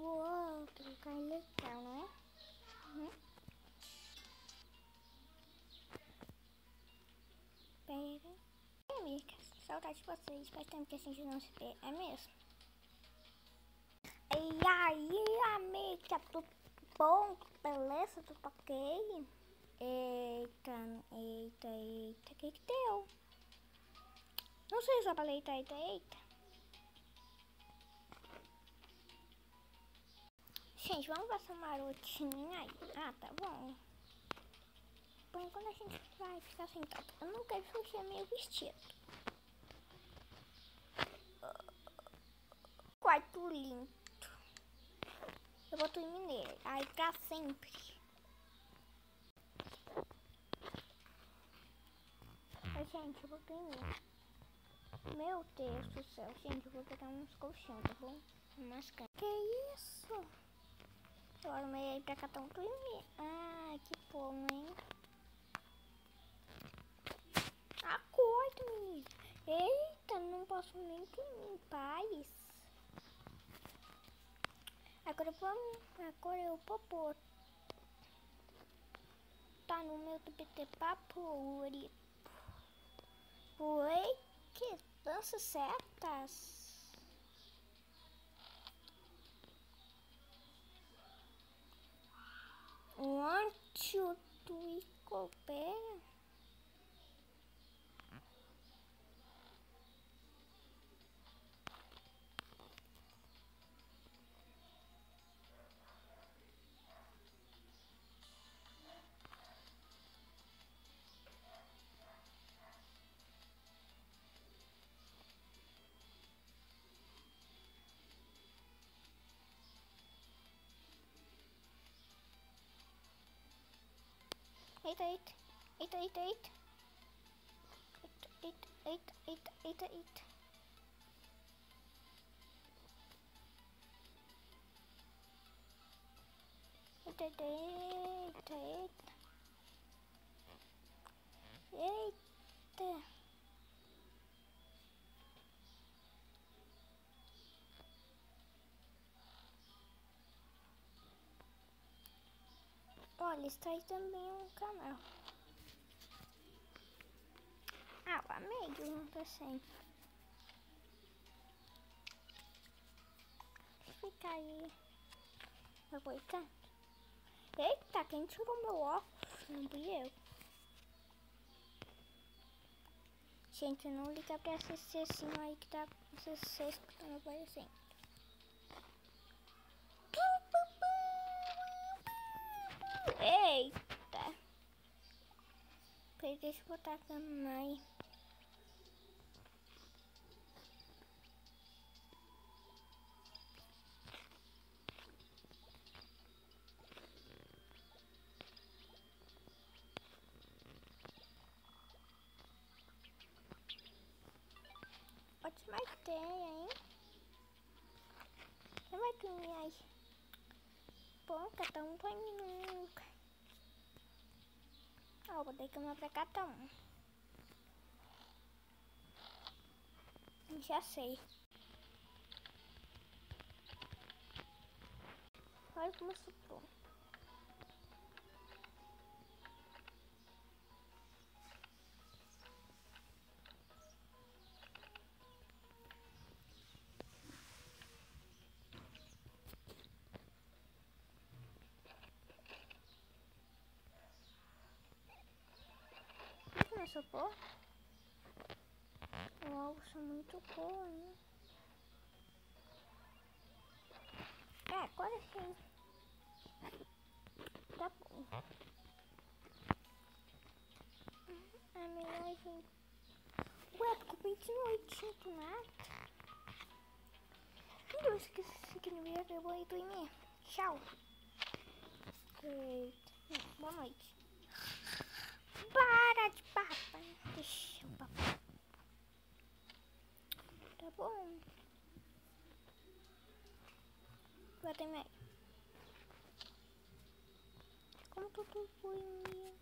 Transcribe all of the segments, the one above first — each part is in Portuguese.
outro, que é legal, não é? Pera. Amiga, saudade de vocês. Faz tempo que a gente não se vê, é mesmo? E aí, amiga, tudo bom? Beleza? Tudo ok? Eita, o que deu? Não sei se eu falei eita. Gente, vamos passar uma marotinha aí. Ah, tá bom. Bom, quando a gente vai ficar sentado, eu não quero sujar meu vestido. Quarto lindo. Eu vou dormir nele, aí pra sempre. Mas, gente, eu vou dormir. Meu Deus do céu, gente, eu vou pegar uns colchões, tá bom? Umas camas. Que isso? Eu armei aí pra cada um dormir. Ah, que bom, hein? Acorda, menino. Eita, não posso nem dormir em paz. Agora eu vou botar no meu TPT papo. Oi, que dança certas. One, two, three, coopera. Eita. Olha, está aí também um canal. Ah, o amigo não tá sem. Fica aí. Aguentando. Eita, quem tirou meu óculos? Não fui eu. Gente, não liga pra esse cessinho aí que tá vocês escutando aparecendo. Eita. Peraí, deixa eu botar a cama aí. Ótima ideia, hein? Você vai dormir aí? Bom, cada um dorme nunca. Ó, vou dar cama pra cada um. Já sei. Olha como eu sou bom. Como eu sou boa? Uau, sou muito boa, né? Agora sim. Tá bom. É melhor gente. Ué, ficou bem de noitinho do nada. Então, se quiser, eu vou ir dormir. Tchau. Eita. Boa noite. Para de papo. Deixa eu papo. Tá bom. Vai terminar. Como tudo ruim.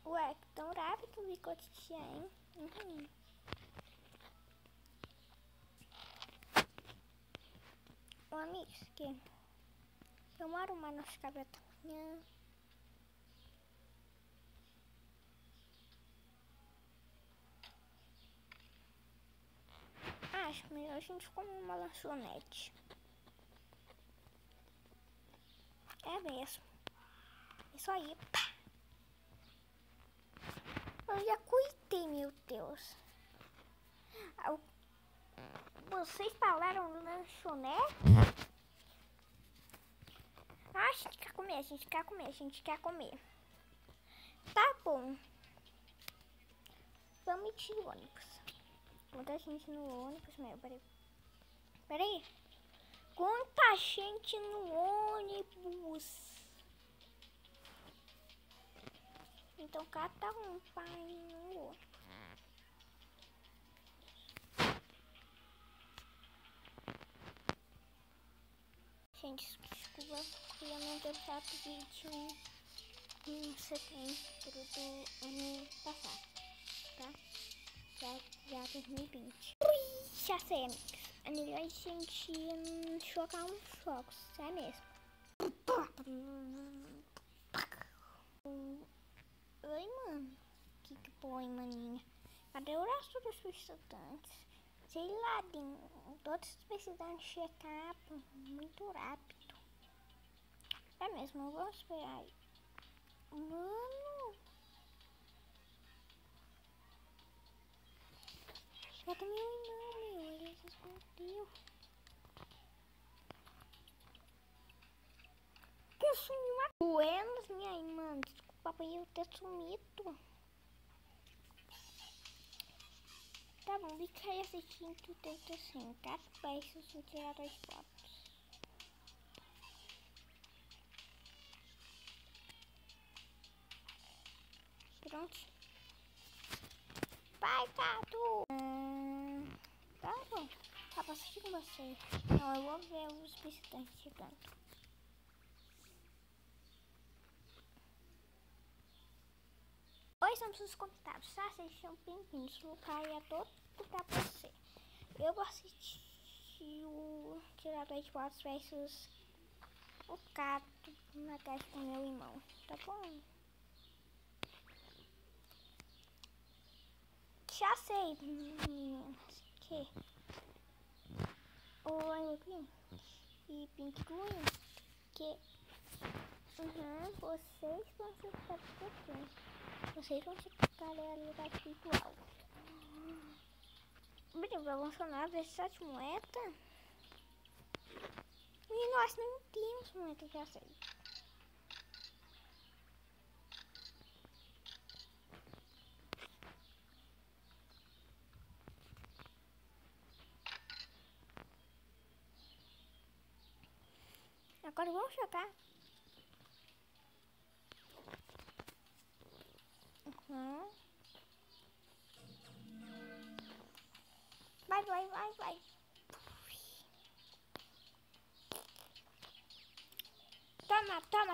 Ué, tão rápido o bicote, hein? Boa amigos, que eu moro mais nas cabecinhas. Acho melhor a gente comer uma lanchonete. É mesmo. Isso aí. Eu já cuidei, meu Deus. Vocês falaram lanchonete? Ah, a gente quer comer, a gente quer comer, a gente quer comer. Tá bom. Vamos de ônibus. Quanta gente no ônibus, meu, peraí. Quanta gente no ônibus. Então cada um vai no ônibus. Gente, desculpa, eu não deu certo vídeo em setembro do ano passado, tá? Já 2020. Ui, já sei, amigos. É melhor a gente jogar uns jogos, é mesmo. Oi, mano. Que põe, maninha? Cadê o resto dos estudantes? Sei lá, todos precisam checar muito rápido. É mesmo, eu vou esperar aí. Mano. Cadê meu irmão, meu? Ele se escondeu. Que sumiu a Buenos, minha irmã. Desculpa por eu ter sumido. Tá bom, fica aí assistindo o texto assim, tá? Beijos no tirador de fotos. Pronto. Vai, Tato! Tá bom. Tá, posso assistir com você. Não, eu vou ver os visitantes chegando. Oi, somos os convidados, tá? Sejam bem-vindos. O lugar é todo pra você. Eu vou assistir o tirador de fotos versus o gato na casa com meu irmão. Tá bom? Já sei, meninas, que o Pink e Pink Green, que vocês vão ficar pouquinho. Vocês vão ficar ali da espiritual. Bem, vai funcionar vezes 7 moedas. E nós não temos moeda, já sei. Agora vamos jogar. Vai.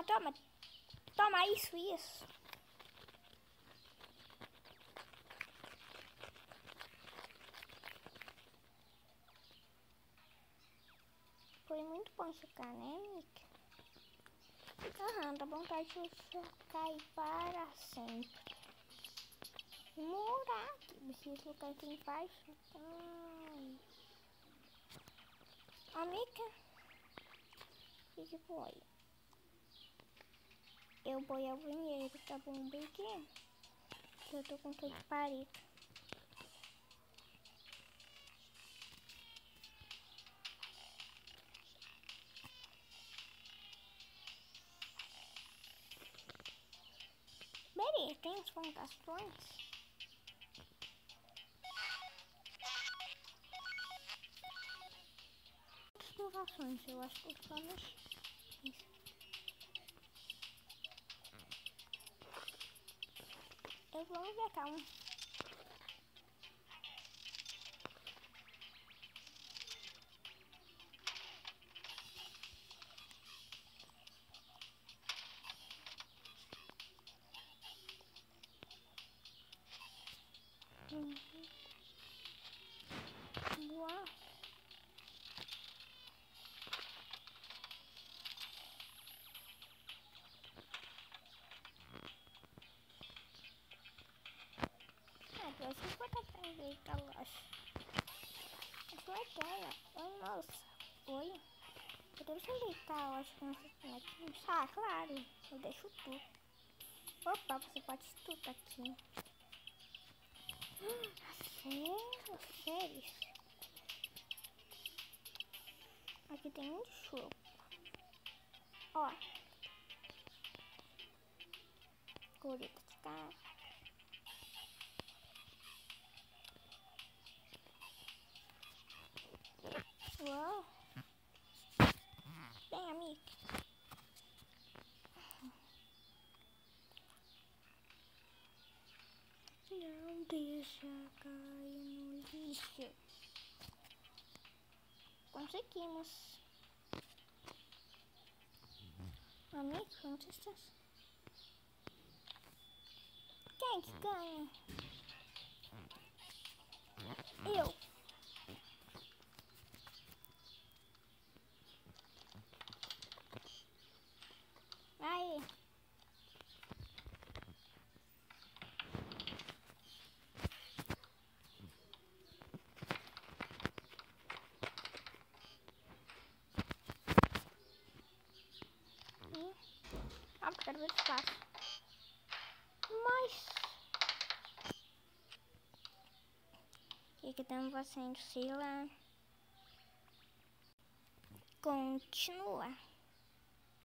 Toma. Toma isso. Foi muito bom jogar, né, amiga? Dá vontade de jogar aí para sempre. Morar aqui, preciso lugar aqui embaixo. Ai. Amiga, o que foi? Eu vou ao banheiro, tá bom, brinquedo? Eu tô com todo parede. Beleza, tem as fundações. Fundações, eu acho que eu só mexi. Eu vou ver, calma. Uau. Eita, loja. Essa é tela. Oh, nossa. Oi. Podemos deitar a loja que não sei como é aqui. Ah, claro. Eu deixo tudo. Opa, você pode tudo aqui. Sério? Sério? Aqui tem um choco. Ó. Colheita de carne. Uau. Bem, amigo. Não deixa cair no lixo. Conseguimos. Amigo, não sei se... Quem que ganha? Eu. Aí. Ah, quero ver espaço. Mas... O que estamos fazendo? Sei lá. Continua.